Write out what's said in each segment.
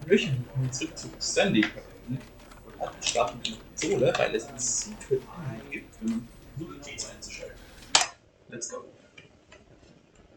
Hallöchen, willkommen zurück zu Stanley. Und hat starten die Konsole, weil es ein Secret gibt, um Notiz einzuschalten. Let's go.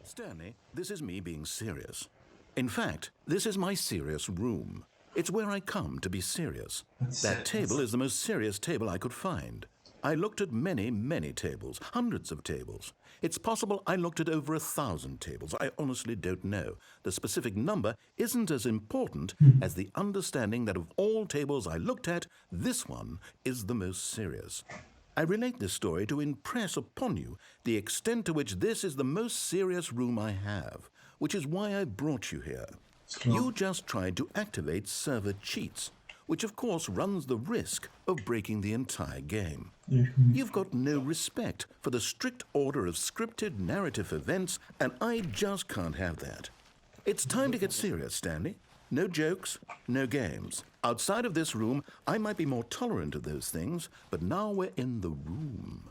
Stanley, this is me being serious. In fact, this is my serious room. It's where I come to be serious. That table is the most serious table I could find. I looked at many, many tables, hundreds of tables. It's possible I looked at over 1,000 tables. I honestly don't know. The specific number isn't as important as the understanding that of all tables I looked at, this one is the most serious. I relate this story to impress upon you the extent to which this is the most serious room I have, which is why I brought you here. You just tried to activate server cheats, which of course runs the risk of breaking the entire game. You've got no respect for the strict order of scripted narrative events, and I just can't have that. It's time to get serious, Stanley. No jokes, no games. Outside of this room, I might be more tolerant of those things, but now we're in the room.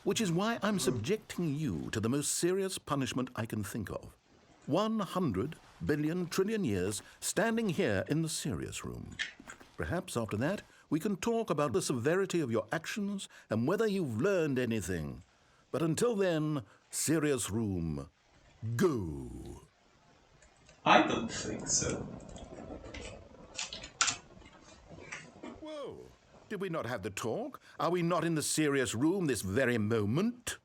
Which is why I'm subjecting you to the most serious punishment I can think of. 100 billion trillion years standing here in the serious room. Perhaps after that, we can talk about the severity of your actions and whether you've learned anything. But until then, serious room, go. I don't think so. Whoa, did we not have the talk? Are we not in the serious room this very moment?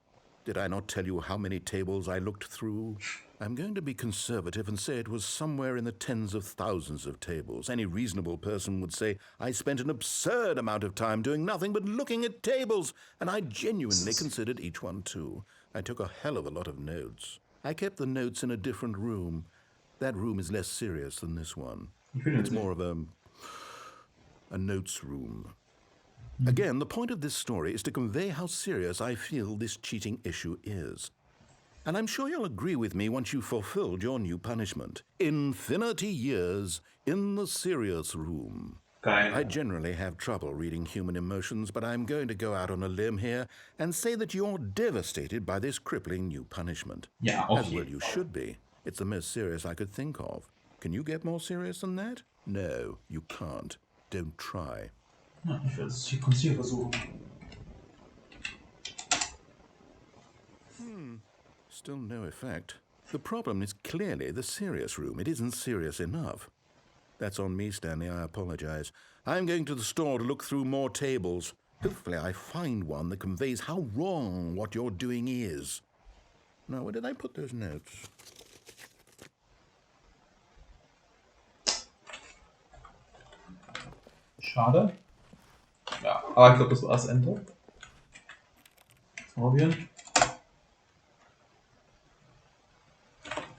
Did I not tell you how many tables I looked through? I'm going to be conservative and say it was somewhere in the tens of thousands of tables. Any reasonable person would say I spent an absurd amount of time doing nothing but looking at tables, and I genuinely considered each one too. I took a hell of a lot of notes. I kept the notes in a different room. That room is less serious than this one. It's more of a notes room. Again, the point of this story is to convey how serious I feel this cheating issue is. And I'm sure you'll agree with me once you've fulfilled your new punishment. Infinity years in the serious room. I generally have trouble reading human emotions, but I'm going to go out on a limb here and say that you're devastated by this crippling new punishment. Yeah, okay. As well you should be. It's the most serious I could think of. Can you get more serious than that? No, you can't. Don't try. Ja, ich werde es hier versuchen. Still no effect. The problem is clearly the serious room. It isn't serious enough. That's on me, Stanley. I apologize. I'm going to the store to look through more tables. Hopefully I find one that conveys how wrong what you're doing is. Now, where did I put those notes? Schade. Ja, aber ich glaube, das war das Ende. Probieren.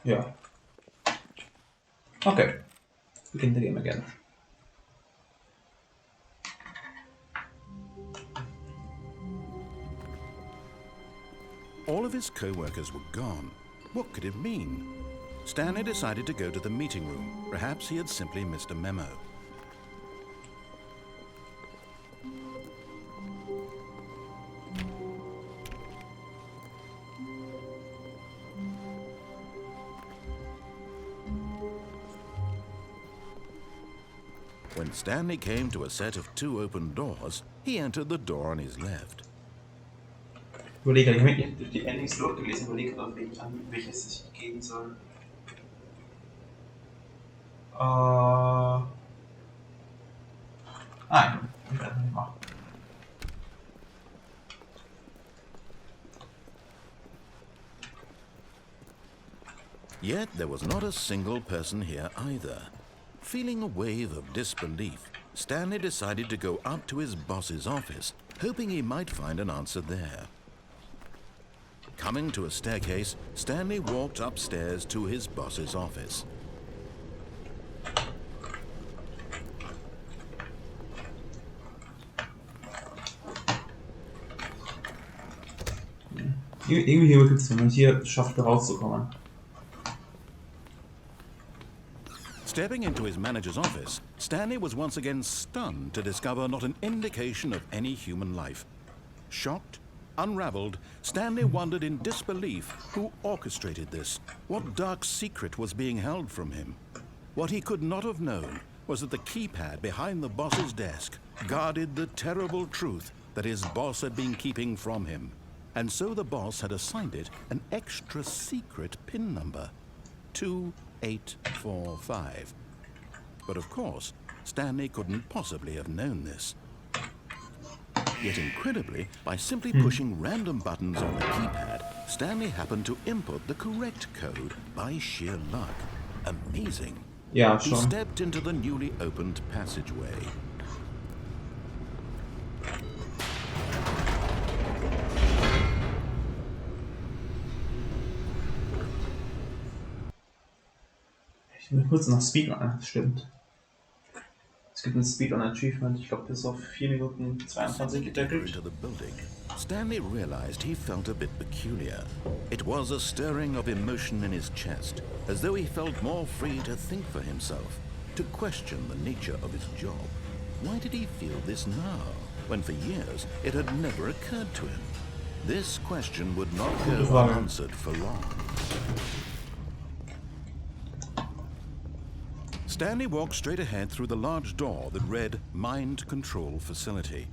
Ja. Okay. Begin the game again. All of his co-workers were gone. What could it mean? Stanley decided to go to the meeting room. Perhaps he had simply missed a memo. When Stanley came to a set of 2 open doors, he entered the door on his left. Ich überlege, ich habe durch die Endings durchgelesen, überlege gerade, welches es geben soll. Nein, ich werde nicht machen. Yet there was not a single person here either. Feeling a wave of disbelief, Stanley decided to go up to his boss's office, hoping he might find an answer there. Coming to a staircase, Stanley walked upstairs to his boss's office. Irgendwie hier gibt es, wenn man hier schafft, rauszukommen. Stepping into his manager's office, Stanley was once again stunned to discover not an indication of any human life. Shocked, unraveled, Stanley wondered in disbelief who orchestrated this, what dark secret was being held from him. What he could not have known was that the keypad behind the boss's desk guarded the terrible truth that his boss had been keeping from him. And so the boss had assigned it an extra secret PIN number, 2845. But of course, Stanley couldn't possibly have known this. Yet incredibly, by simply pushing random buttons on the keypad, Stanley happened to input the correct code by sheer luck. Amazing. Ja, He schon. stepped into the newly opened passageway. Ich will kurz nach Speedrun, stimmt. Es gibt ein Speedrun-Achievement, ich glaube, das ist auf 4 Minuten 22 gedeckelt. Into the building, Stanley realized he felt a bit peculiar. It was a stirring of emotion in his chest, as though he felt more free to think for himself, to question the nature of his job. Why did he feel this now, when for years it had never occurred to him? This question would not go unanswered for long. Stanley walked straight ahead through the large door that read Mind Control Facility.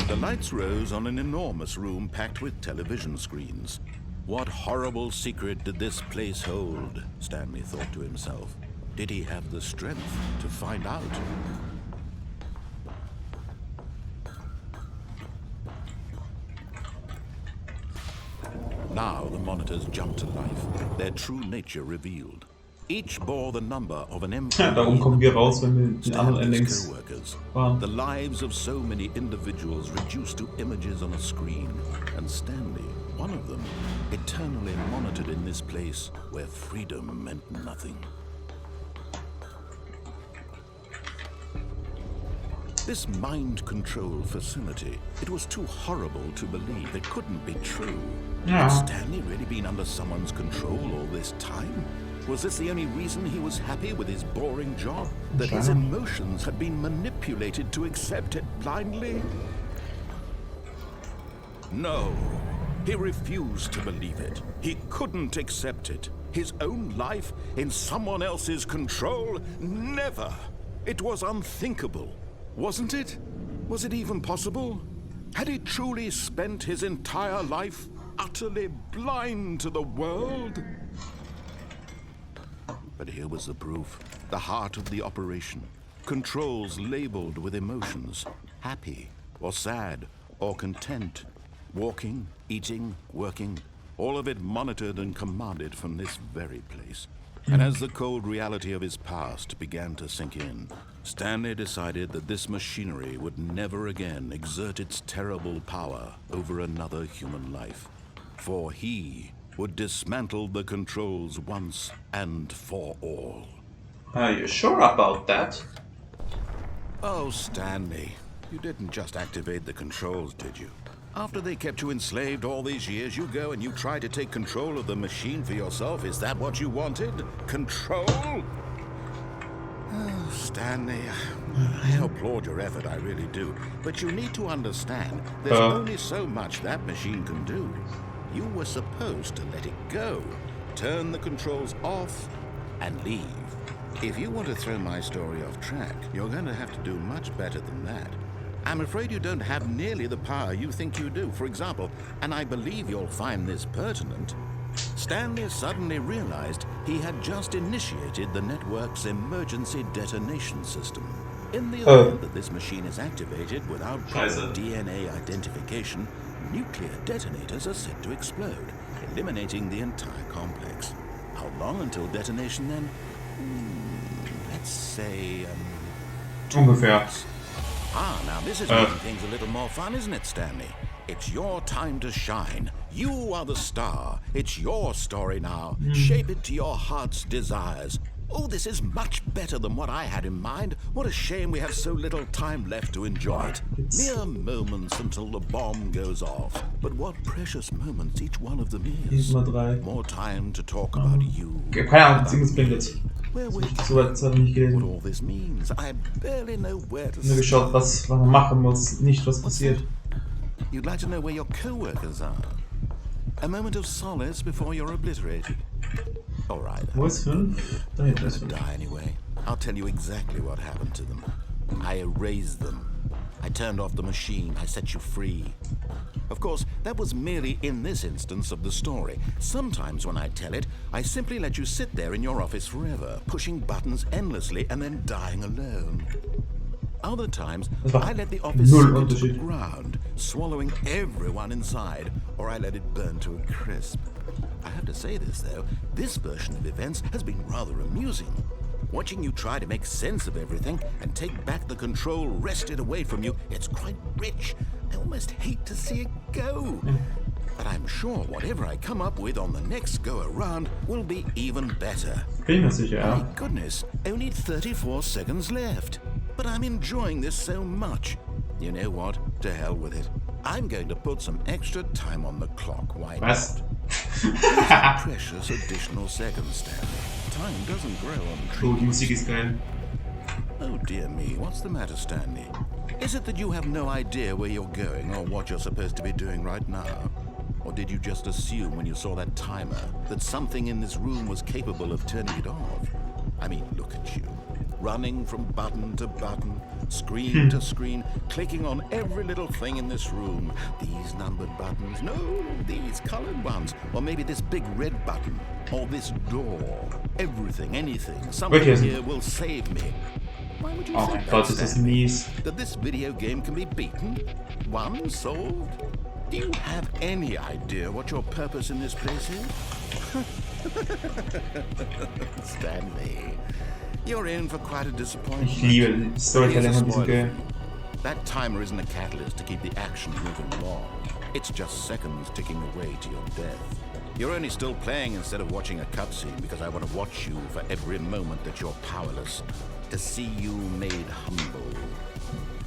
The lights rose on an enormous room packed with television screens. What horrible secret did this place hold? Stanley thought to himself. Did he have the strength to find out? Now the monitors jumped to life, their true nature revealed. Each bore the number of an employee. Darum kommen wir raus, wenn wir den anderen Stanley's Endings co-workers, waren. the lives of so many individuals reduced to images on a screen, and Stanley, one of them, eternally monitored in this place where freedom meant nothing. This mind control facility, it was too horrible to believe. It couldn't be true. Yeah. Had Stanley really been under someone's control all this time? Was this the only reason he was happy with his boring job? That his emotions had been manipulated to accept it blindly? No. He refused to believe it. He couldn't accept it. His own life in someone else's control? Never. It was unthinkable. Wasn't it? Was it even possible? Had he truly spent his entire life utterly blind to the world? But here was the proof. The heart of the operation. Controls labeled with emotions. Happy, or sad, or content. Walking, eating, working. All of it monitored and commanded from this very place. And as the cold reality of his past began to sink in, Stanley decided that this machinery would never again exert its terrible power over another human life. For he would dismantle the controls once and for all. Are you sure about that? Oh, Stanley, you didn't just activate the controls, did you? After they kept you enslaved all these years, you go and you try to take control of the machine for yourself. Is that what you wanted? Control? Oh, Stanley, I applaud your effort, I really do. But you need to understand, there's only so much that machine can do. You were supposed to let it go, turn the controls off, and leave. If you want to throw my story off track, you're going to have to do much better than that. I'm afraid you don't have nearly the power you think you do. For example, and I believe you'll find this pertinent, Stanley suddenly realized he had just initiated the network's emergency detonation system. In the event that this machine is activated without proper DNA identification, nuclear detonators are set to explode, eliminating the entire complex. How long until detonation then? Let's say, Ungefähr. Now this is making things a little more fun, isn't it, Stanley? It's your time to shine. You are the star. It's your story now. Shape it to your heart's desires. Oh, this is much better than what I had in mind. What a shame we have so little time left to enjoy it. Mere moments until the bomb goes off. But what precious moments each one of them is. More time to talk about you. Keine Ahnung, was bringt jetzt. Where we So weit habe ich nicht what gelesen. all this means. I barely know where to Nur geschaut, was man machen muss, nicht was passiert. You'd like to know where your co-workers are? A moment of solace before you're obliterated. All right. Wo ist 5? Dahinter ist 5. Die anyway. I'll tell you exactly what happened to them. I erased them. I turned off the machine. I set you free. Of course, that was merely in this instance of the story. Sometimes when I tell it, I simply let you sit there in your office forever, pushing buttons endlessly and then dying alone. Other times, I let the office sink to the ground, swallowing everyone inside, or I let it burn to a crisp. I have to say this, though, this version of events has been rather amusing. Watching you try to make sense of everything and take back the control wrested away from you, it's quite rich. I almost hate to see it go. But I'm sure whatever I come up with on the next go-around will be even better. Bin mir sicher, ja. My goodness, only 34 seconds left. But I'm enjoying this so much. You know what? To hell with it. I'm going to put some extra time on the clock. Why Was? not? Precious additional seconds, Stanley. Time doesn't grow on Oh, die trees. Musik ist geil. Oh dear me, what's the matter, Stanley? Is it that you have no idea where you're going or what you're supposed to be doing right now? Or did you just assume when you saw that timer that something in this room was capable of turning it off? I mean, look at you. Running from button to button, screen to screen, clicking on every little thing in this room. These numbered buttons, no, these colored ones. Or maybe this big red button, or this door. Everything, anything, something here will save me. Why would you Oh say mein that, Gott, ist das Stanley? mies. That this video game can be beaten? Won? Solved? Do you have any idea what your purpose in this place is? Stanley, you're in for quite a disappointment. Ich liebe die Storytelling von diesem Game. That timer isn't a catalyst to keep the action moving along. It's just seconds ticking away to your death. You're only still playing instead of watching a cutscene because I want to watch you for every moment that you're powerless. To see you made humble.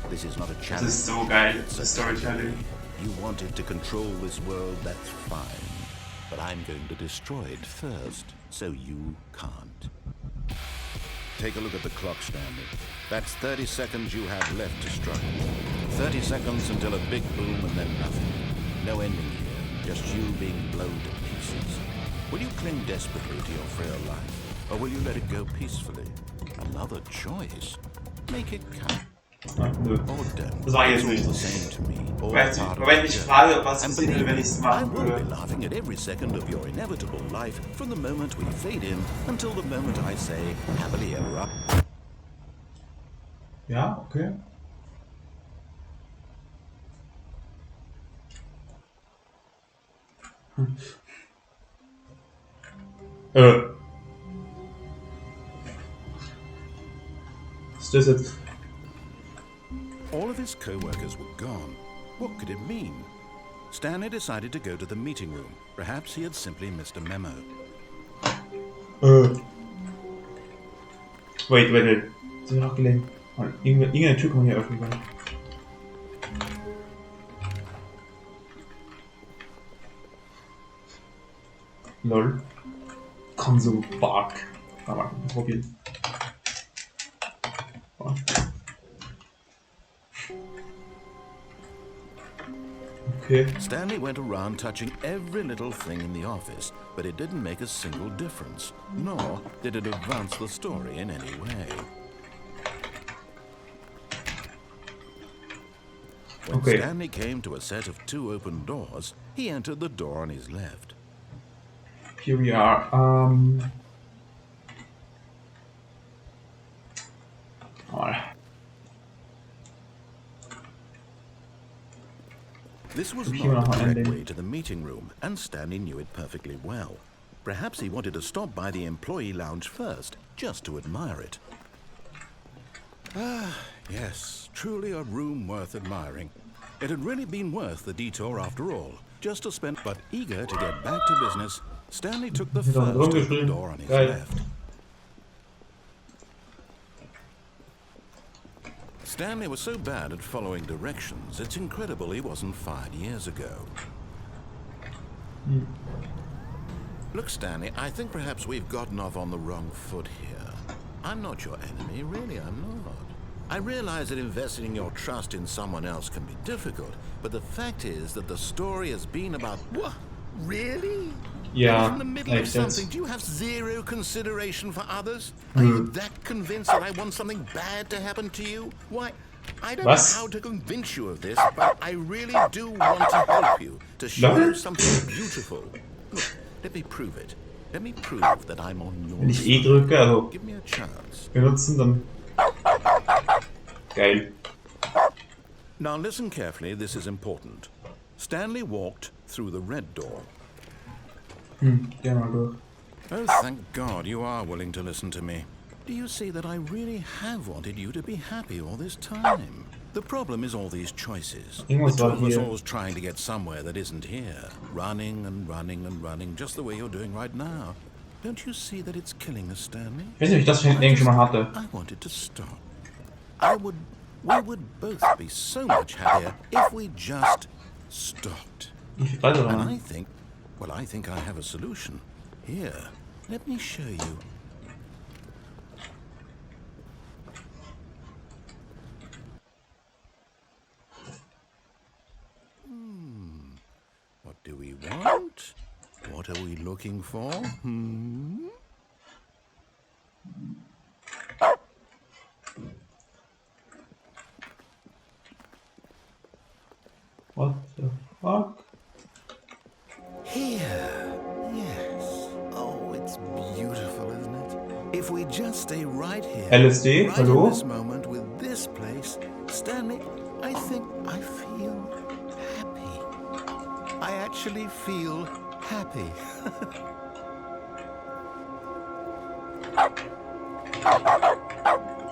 This is not a challenge. Das ist so geil, It's a das Storytelling. You wanted to control this world, that's fine. But I'm going to destroy it first, so you can't. Take a look at the clock, Stanley. That's 30 seconds you have left to struggle. 30 seconds until a big boom and then nothing. No ending here, just you being blown to pieces. Will you cling desperately to your frail life, or will you let it go peacefully? Another choice. Make it count. Ah, nö. Or don't. Das war jetzt It's all nicht. the same to me. All Weißt part du, of wenn the ich journey. frage, was And passiert würde, wenn ich es I machen will be würde. laughing at every second of your inevitable life from the moment we fade in until the moment I say happily ever up. Ja, okay. Was ist das jetzt? All of his co-workers were gone. What could it mean? Stanley decided to go to the meeting room. Perhaps he had simply missed a memo. Wait. Sind wir noch gelähmt? Irgendeine Tür kann man hier öffnen können. Lol. Console Bug. Aber probieren. Okay. Stanley went around touching every little thing in the office, but it didn't make a single difference, nor did it advance the story in any way. When Okay. Stanley came to a set of 2 open doors, he entered the door on his left. Here we are. This was Here not the are direct ending. way to the meeting room, and Stanley knew it perfectly well. Perhaps he wanted to stop by the employee lounge first, just to admire it. Ah, yes, truly a room worth admiring. It had really been worth the detour after all, just to spend. But eager to get back to business, Stanley took the first open door on his left. Stanley was so bad at following directions, it's incredible he wasn't fired years ago. Look, Stanley, I think perhaps we've gotten off on the wrong foot here. I'm not your enemy, really, I'm not. I realize that investing your trust in someone else can be difficult, but the fact is that the story has been about... Really? Ja, In the middle of echt something, jetzt. do you have zero consideration for others? Are you that convinced that I want something bad to happen to you? Why, I don't know Was? how to convince you of this, but I really do want to help you, to show Lol? you something beautiful. Look, let me prove it. Let me prove that I'm on Wenn your ich E side. drücke, also Give me a chance. benutzen, dann... Geil. Now listen carefully, this is important. Stanley walked through the red door. Geh mal durch. Oh, thank God you are willing to listen to me. Do you see that I really have wanted you to be happy all this time? The problem is all these choices. The Irgendwas two war of us hier. always trying to get somewhere that isn't here. Running and running and running, just the way you're doing right now. Don't you see that it's killing us, Stanley? Ich weiß nicht, ob ich das irgendwie schon mal hatte. I wanted to stop. We would both be so much happier if we just stopped. Wie viel weiter And dran? I think I have a solution. Here, let me show you. What do we want? What are we looking for? What the fuck? Here. Yes. Oh, it's beautiful, isn't it? If we just stay right here, LSD, right hallo? in this moment with this place, Stanley, I think I feel happy. I actually feel happy.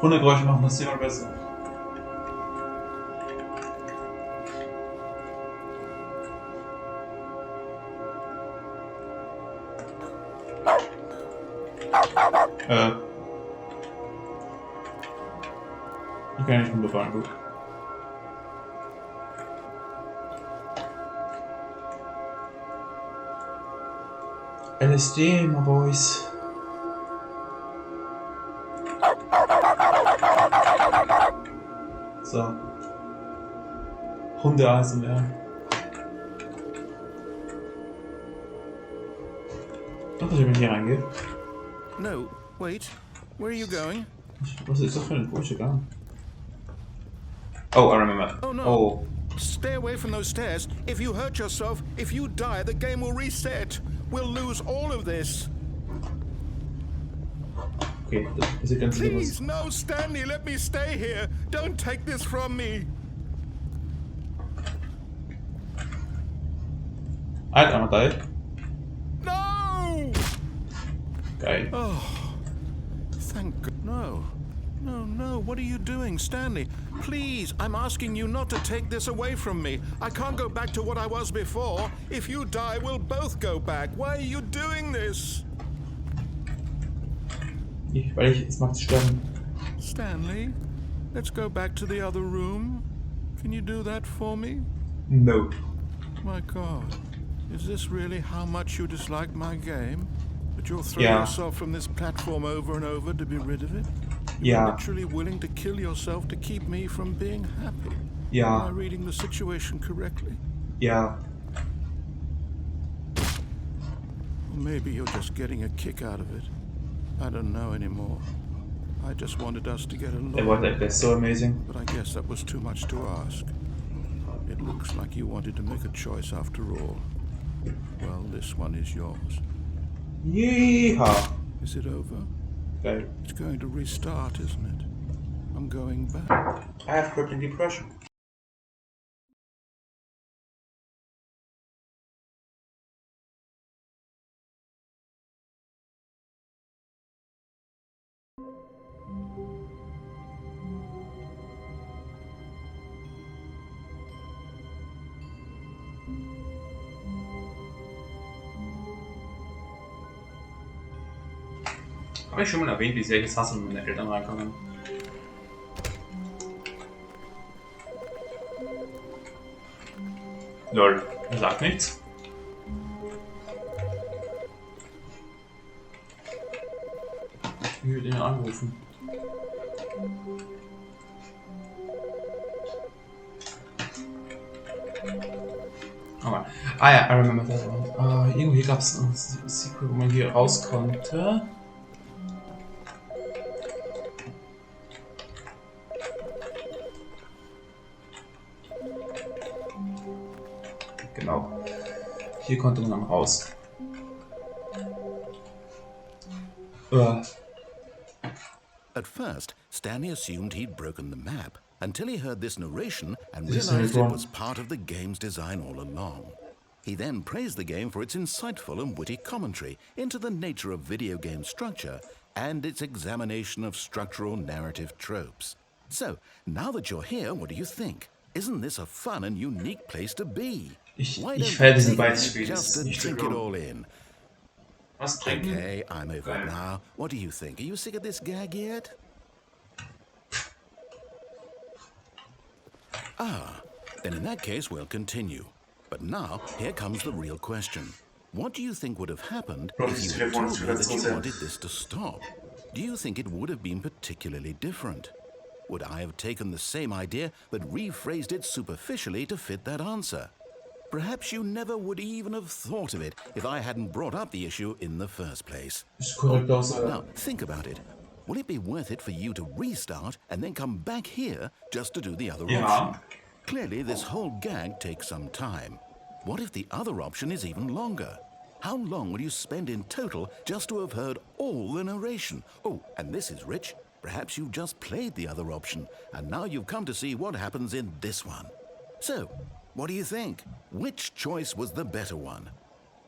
Hundegeräusche machen das immer besser. Ich kann nicht runterfahren, gut. LSD, my boys. So. Hunde ASMR. Ach, dass ich mit hier reingehe. No, wait. Where are you going? Was ist das für ein Bullshit? Oh, I remember. Oh no. Oh. Stay away from those stairs. If you hurt yourself, if you die, the game will reset. We'll lose all of this. Okay, das sieht ganz lieb aus. Please, no, Stanley, let me stay here. Don't take this from me. Alter, einmal da. No! Geil. Oh, thank God. No. No, no, what are you doing, Stanley? Please, I'm asking you not to take this away from me. I can't go back to what I was before. If you die, we'll both go back. Why are you doing this? Es macht sterben. Stanley, let's go back to the other room. Can you do that for me? No. My God, is this really how much you dislike my game? That you'll throw Yeah. yourself from this platform over and over to be rid of it? Yeah. You're literally willing to kill yourself to keep me from being happy. Am I Ja. reading the situation correctly? Ja. Or maybe you're just getting a kick out of it. I don't know anymore. I just wanted us to get Der war along. that's so amazing. But I guess that was too much to ask. It looks like you wanted to make a choice after all. Well, this one is yours. Yeehaw. Is it over? Geil. It's going to restart, isn't it? I'm going back. I have crippling depression. Habe ich schon mal erwähnt, wie sehr ich es hasse, wenn meine Eltern reinkommen? Lol, er sagt nichts. Ich will den anrufen. Aber, ja, I remember that one. Irgendwo hier gab es ein Secret, wo man hier raus konnte. Genau. Hier konnte man dann raus. At first, Stanley assumed he'd broken the map until he heard this narration and realized it was part of the game's design all along. He then praised the game for its insightful and witty commentary into the nature of video game structure and its examination of structural narrative tropes. So, now that you're here, what do you think? Isn't this a fun and unique place to be? Why don't you take just to drink it all in? Okay, I'm over it now. What do you think? Are you sick of this gag yet? Then in that case, we'll continue. But now, here comes the real question. What do you think would have happened if you had told me that you wanted this to stop? Do you think it would have been particularly different? Would I have taken the same idea but rephrased it superficially to fit that answer? Perhaps you never would even have thought of it if I hadn't brought up the issue in the first place. Now, think about it. Will it be worth it for you to restart and then come back here just to do the other option? Clearly, this whole gag takes some time. What if the other option is even longer? How long will you spend in total just to have heard all the narration? Oh, and this is rich. Perhaps you've just played the other option, and now you've come to see what happens in this one. So, what do you think? Which choice was the better one?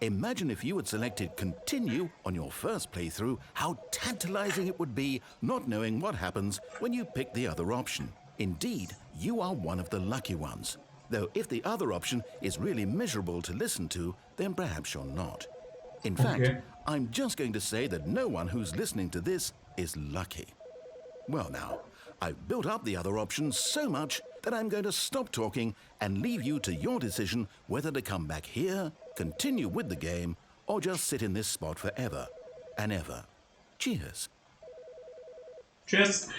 Imagine if you had selected continue on your first playthrough, how tantalizing it would be not knowing what happens when you pick the other option. Indeed, you are one of the lucky ones. Though if the other option is really miserable to listen to, then perhaps you're not. In fact, I'm just going to say that no one who's listening to this is lucky. Well now, I've built up the other options so much that I'm going to stop talking and leave you to your decision whether to come back here, continue with the game, or just sit in this spot forever and ever. Cheers. Cheers.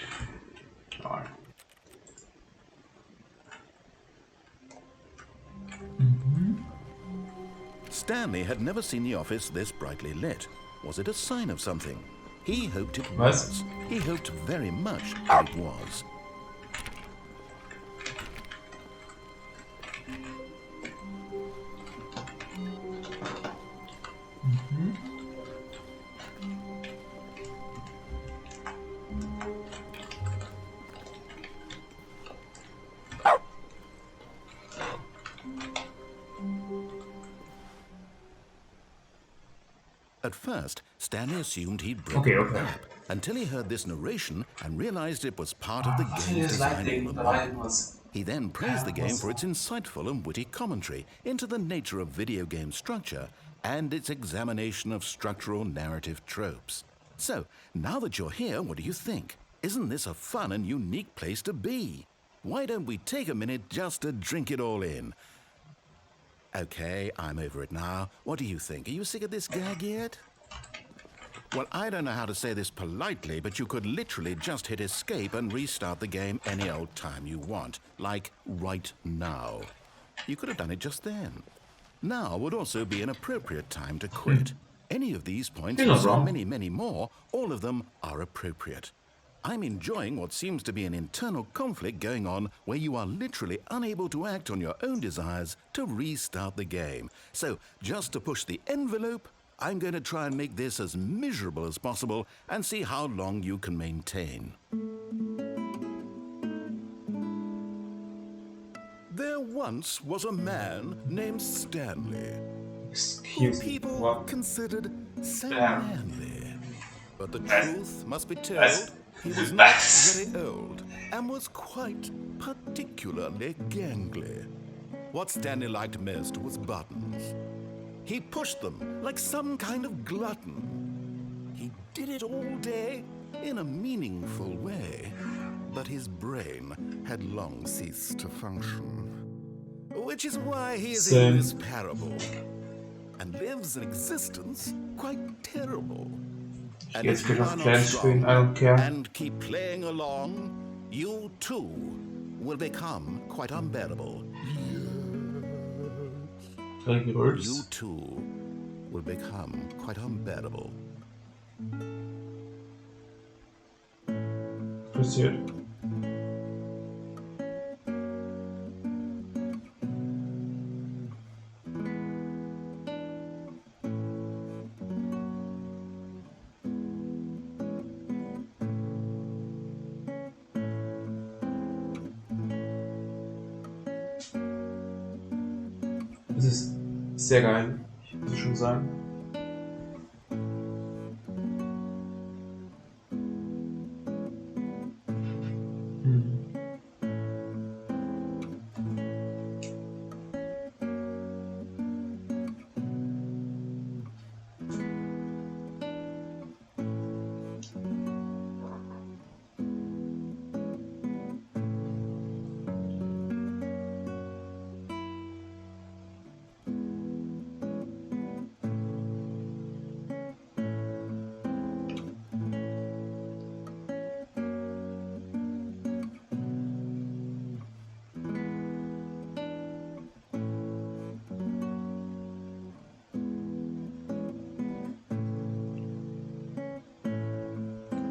Stanley had never seen the office this brightly lit. Was it a sign of something? He hoped it was. He hoped very much that it was. At first, Stanley assumed he'd broken the map until he heard this narration and realized it was part of the game's design all along. He then praised the game for its insightful and witty commentary into the nature of video game structure and its examination of structural narrative tropes. So, now that you're here, what do you think? Isn't this a fun and unique place to be? Why don't we take a minute just to drink it all in? Okay, I'm over it now. What do you think? Are you sick of this gag yet? Well, I don't know how to say this politely, but you could literally just hit escape and restart the game any old time you want. Like right now. You could have done it just then. Now would also be an appropriate time to quit. Any of these points, and so many, many more, all of them are appropriate. I'm enjoying what seems to be an internal conflict going on where you are literally unable to act on your own desires to restart the game. So, just to push the envelope, I'm going to try and make this as miserable as possible and see how long you can maintain. There once was a man named Stanley, who people considered so manly. But the truth must be told, he was not very old and was quite particularly gangly. What Stanley liked most was buttons. He pushed them like some kind of glutton. He did it all day in a meaningful way, but his brain had long ceased to function. Which is why he is in this parable and lives an existence quite terrible. And if you are not strong and keep playing along, you too will become quite unbearable. you too will become quite unbearable. Passiert. Es ist sehr geil, ich muss es schon sagen.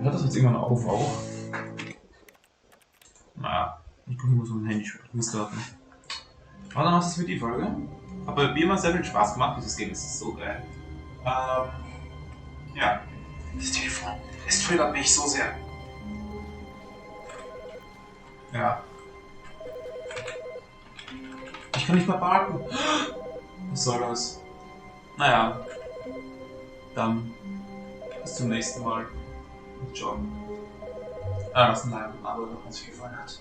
Hört das jetzt irgendwann auf auch? Naja, ich gucke immer so ein Handy starten. Aber dann war's das für die Folge. Aber wie immer sehr viel Spaß gemacht, dieses Game, das ist so geil. Ja. Das Telefon, es triggert mich so sehr. Ja. Ich kann nicht mehr parken. Was soll das? Naja. Dann bis zum nächsten Mal. John. Das ist ein Leib, aber wenn es euch gefallen hat.